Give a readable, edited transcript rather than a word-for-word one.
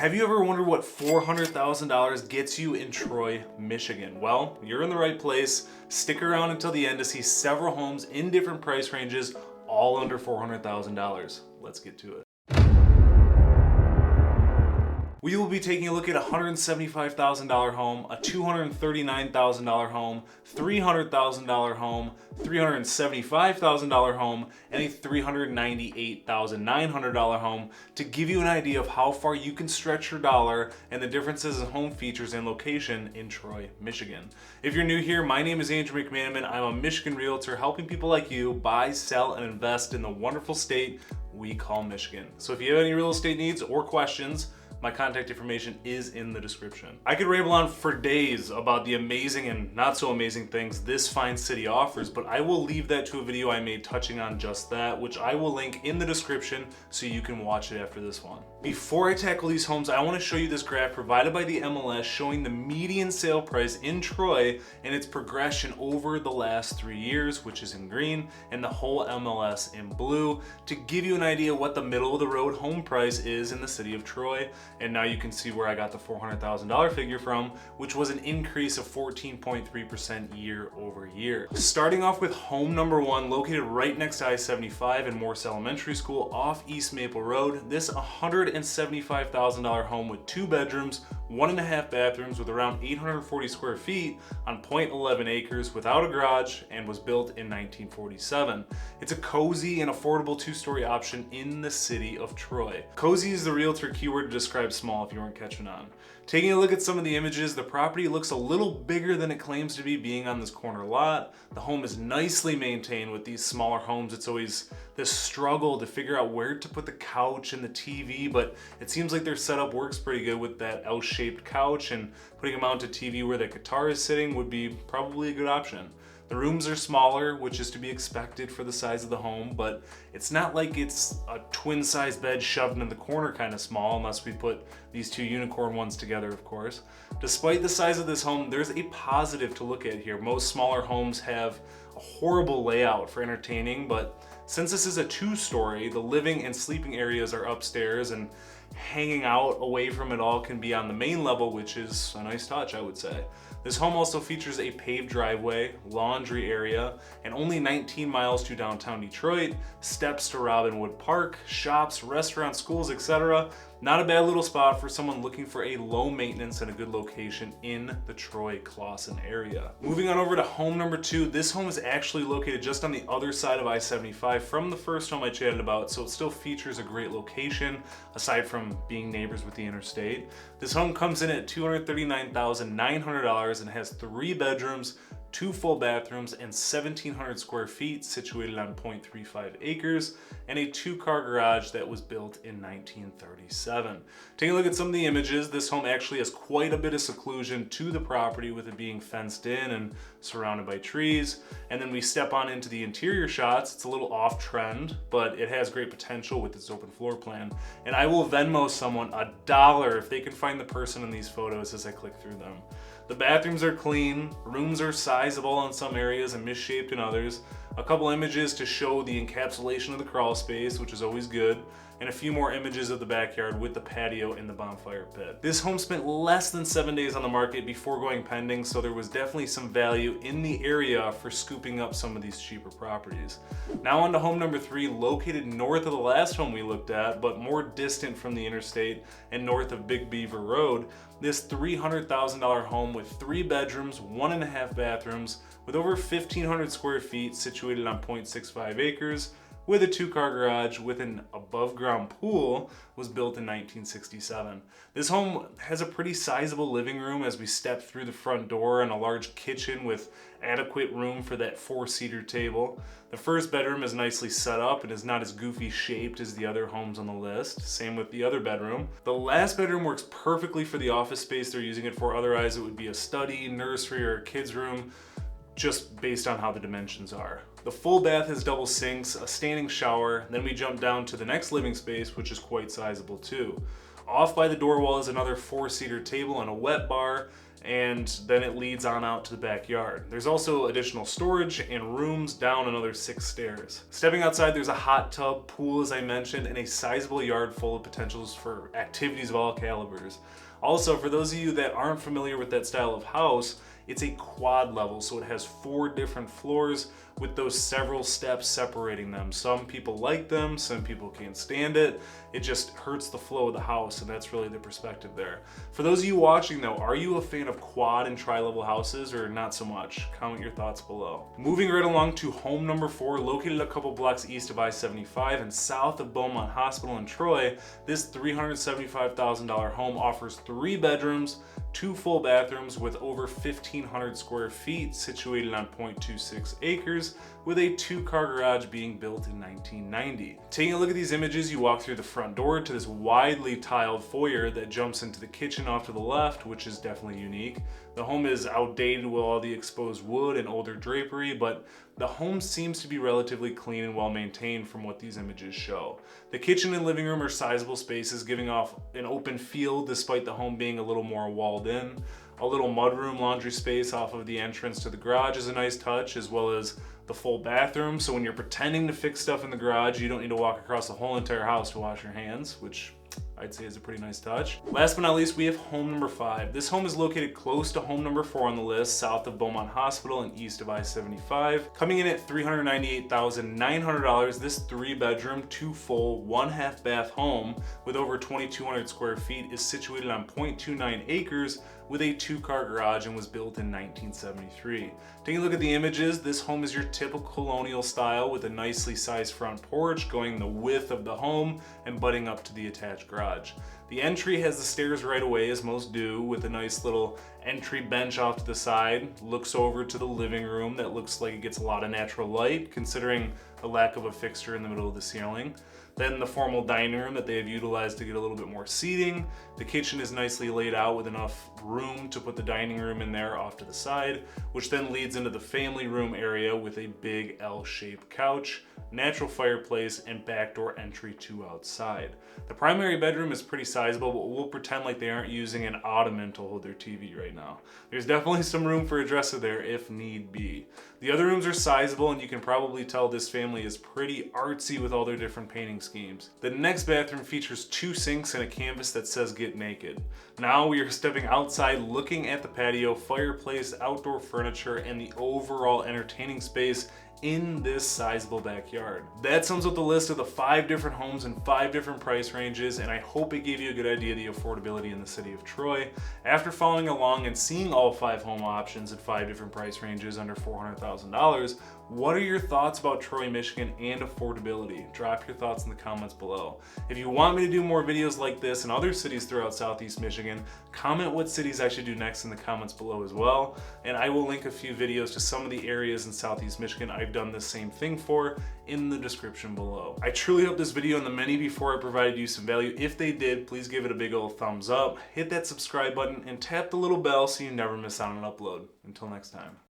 Have you ever wondered what $400,000 gets you in Troy, Michigan? Well, you're in the right place. Stick around until the end to see several homes in different price ranges, all under $400,000. Let's get to it. We will be taking a look at a $175,000 home, a $239,000 home, $300,000 home, $375,000 home, and a $398,900 home to give you an idea of how far you can stretch your dollar and the differences in home features and location in Troy, Michigan. If you're new here, my name is Andrew McManaman. I'm a Michigan realtor helping people like you buy, sell, and invest in the wonderful state we call Michigan. So if you have any real estate needs or questions, my contact information is in the description. I could ramble on for days about the amazing and not so amazing things this fine city offers, but I will leave that to a video I made touching on just that, which I will link in the description so you can watch it after this one. Before I tackle these homes, I want to show you this graph provided by the MLS showing the median sale price in Troy and its progression over the last 3 years, which is in green, and the whole MLS in blue, to give you an idea what the middle of the road home price is in the city of Troy. And now you can see where I got the $400,000 figure from, which was an increase of 14.3% year over year. Starting off with home number one, located right next to I-75 and Morse Elementary School off East Maple Road. This $175,000 home with 2 bedrooms, 1.5 bathrooms with around 840 square feet on 0.11 acres without a garage and was built in 1947. It's a cozy and affordable 2-story option in the city of Troy. Cozy is the realtor keyword to describe small if you weren't catching on. Taking a look at some of the images, the property looks a little bigger than it claims to be being on this corner lot. The home is nicely maintained. With these smaller homes, it's always this struggle to figure out where to put the couch and the TV, but it seems like their setup works pretty good with that L-shaped couch, and putting a mounted TV where the guitar is sitting would be probably a good option. The rooms are smaller, which is to be expected for the size of the home, but it's not like it's a twin-size bed shoved in the corner kind of small, unless we put these 2 unicorn ones together, of course. Despite the size of this home, there's a positive to look at here. Most smaller homes have a horrible layout for entertaining, but since this is a 2-story, the living and sleeping areas are upstairs, and hanging out away from it all can be on the main level, which is a nice touch, I would say. This home also features a paved driveway, laundry area, and only 19 miles to downtown Detroit, steps to Robinwood Park, shops, restaurants, schools, etc. Not a bad little spot for someone looking for a low maintenance and a good location in the Troy-Clawson area. Moving on over to home number 2, this home is actually located just on the other side of I-75 from the first home I chatted about, so it still features a great location aside from being neighbors with the interstate. This home comes in at $239,900 and has 3 bedrooms, 2 full bathrooms, and 1,700 square feet situated on 0.35 acres, and a 2-car garage that was built in 1937. Taking a look at some of the images, this home actually has quite a bit of seclusion to the property, with it being fenced in and surrounded by trees. And then we step on into the interior shots. It's a little off trend, but it has great potential with its open floor plan. And I will Venmo someone $1 if they can find the person in these photos as I click through them. The bathrooms are clean, rooms are sizable in some areas and misshaped in others, a couple images to show the encapsulation of the crawl space, which is always good, and a few more images of the backyard with the patio and the bonfire pit. This home spent less than 7 days on the market before going pending, so there was definitely some value in the area for scooping up some of these cheaper properties. Now on to home number 3, located north of the last home we looked at, but more distant from the interstate and north of Big Beaver Road. This $300,000 home with 3 bedrooms, 1.5 bathrooms, with over 1,500 square feet situated on 0.65 acres, with a 2-car garage with an above-ground pool, was built in 1967. This home has a pretty sizable living room as we step through the front door, and a large kitchen with adequate room for that 4-seater table. The first bedroom is nicely set up and is not as goofy shaped as the other homes on the list. Same with the other bedroom. The last bedroom works perfectly for the office space they're using it for. Otherwise, it would be a study, nursery, or a kid's room, just based on how the dimensions are. The full bath has double sinks, a standing shower, then we jump down to the next living space, which is quite sizable too. Off by the door wall is another 4-seater table and a wet bar, and then it leads on out to the backyard. There's also additional storage and rooms down another 6 stairs. Stepping outside, there's a hot tub, pool as I mentioned, and a sizable yard full of potentials for activities of all calibers. Also, for those of you that aren't familiar with that style of house, it's a quad level, so it has 4 different floors with those several steps separating them. Some people like them, some people can't stand it. It just hurts the flow of the house, and that's really the perspective there. For those of you watching though, are you a fan of quad and tri-level houses or not so much? Comment your thoughts below. Moving right along to home number 4, located a couple blocks east of I-75 and south of Beaumont Hospital in Troy, this $375,000 home offers 3 bedrooms, 2 full bathrooms with over 1,500 square feet, situated on 0.26 acres, with a 2-car garage being built in 1990. Taking a look at these images, you walk through the front door to this widely tiled foyer that jumps into the kitchen off to the left, which is definitely unique. The home is outdated with all the exposed wood and older drapery, but the home seems to be relatively clean and well maintained from what these images show. The kitchen and living room are sizable spaces, giving off an open feel despite the home being a little more walled in. A little mudroom laundry space off of the entrance to the garage is a nice touch, as well as the full bathroom. So when you're pretending to fix stuff in the garage, you don't need to walk across the whole entire house to wash your hands, which I'd say is a pretty nice touch. Last but not least, we have home number 5. This home is located close to home number 4 on the list, south of Beaumont Hospital and east of I-75. Coming in at $398,900, this 3-bedroom, 2 full, 1/2 bath home with over 2,200 square feet is situated on 0.29 acres with a 2-car garage and was built in 1973. Taking a look at the images, this home is your typical colonial style with a nicely sized front porch going the width of the home and butting up to the attached garage. The entry has the stairs right away, as most do, with a nice little entry bench off to the side. Looks over to the living room that looks like it gets a lot of natural light, considering the lack of a fixture in the middle of the ceiling. Then the formal dining room that they have utilized to get a little bit more seating. The kitchen is nicely laid out with enough room to put the dining room in there off to the side, which then leads into the family room area with a big L-shaped couch, natural fireplace, and back door entry to outside. The primary bedroom is pretty sizable, but we'll pretend like they aren't using an ottoman to hold their TV right now. There's definitely some room for a dresser there if need be. The other rooms are sizable, and you can probably tell this family is pretty artsy with all their different painting schemes. The next bathroom features 2 sinks and a canvas that says "Get Naked." Now we are stepping outside, looking at the patio, fireplace, outdoor furniture, and the overall entertaining space in this sizable backyard. That sums up the list of the 5 different homes in 5 different price ranges, and I hope it gave you a good idea of the affordability in the city of Troy. After following along and seeing all 5 home options at 5 different price ranges under $400,000, what are your thoughts about Troy, Michigan and affordability? Drop your thoughts in the comments below. If you want me to do more videos like this in other cities throughout Southeast Michigan, comment what cities I should do next in the comments below as well, and I will link a few videos to some of the areas in Southeast Michigan I've done the same thing for in the description below. I truly hope this video and the many before I provided you some value. If they did, please give it a big old thumbs up, hit that subscribe button, and tap the little bell so you never miss out on an upload. Until next time.